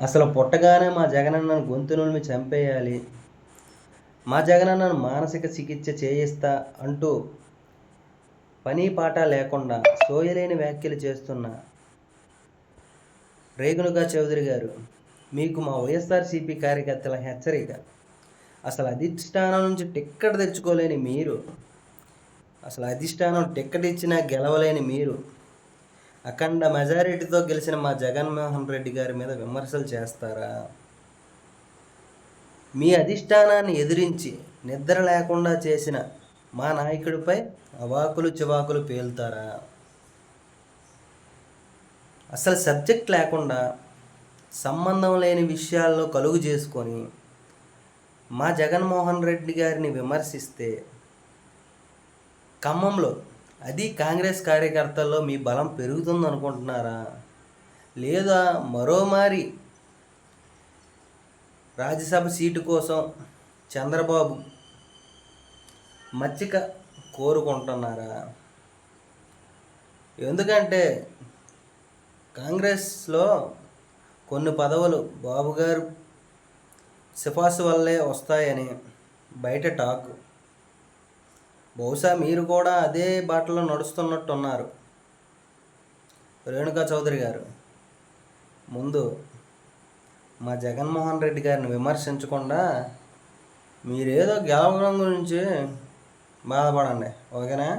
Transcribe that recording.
అసలు పుట్టగానే మా జగనన్నను గొంతు నులిమి చంపేయాలి, మా జగనన్నను మానసిక చికిత్స చేయిస్తా అంటూ పని పాట లేకుండా సోయలేని వ్యాఖ్యలు చేస్తున్న రేణుకా చౌదరి గారు, మీకు మా వైఎస్ఆర్సీపీ కార్యకర్తల హెచ్చరిక. అసలు అధిష్టానం నుంచి టిక్కెట్ తెచ్చుకోలేని మీరు, అసలు అధిష్టానం టిక్కెట్ ఇచ్చినా గెలవలేని మీరు, అఖండ మెజారిటీతో గెలిచిన మా జగన్మోహన్ రెడ్డి గారి మీద విమర్శలు చేస్తారా? మీ అధిష్టానాన్ని ఎదిరించి నిద్ర లేకుండా చేసిన మా నాయకుడిపై అవాకులు చివాకులు పేలుతారా? అసలు సబ్జెక్ట్ లేకుండా సంబంధం లేని విషయాల్లో కలుగు చేసుకొని మా జగన్మోహన్ రెడ్డి గారిని విమర్శిస్తే ఖమ్మంలో, అది కాంగ్రెస్ కార్యకర్తల్లో మీ బలం పెరుగుతుంది అనుకుంటున్నారా? లేదా మరోమారి రాజ్యసభ సీటు కోసం చంద్రబాబు మచ్చిక కోరుకుంటున్నారా? ఎందుకంటే కాంగ్రెస్లో కొన్ని పదవులు బాబు గారు సిఫార్సు వల్లే వస్తాయని బయట టాక్. బహుశా మీరు కూడా అదే బాటలో నడుస్తున్నట్టున్నారు. రేణుకా చౌదరి గారు, ముందు మా జగన్మోహన్ రెడ్డి గారిని విమర్శించకుండా మీరేదో గెలవడం గురించి బాధపడండి, ఓకేనా?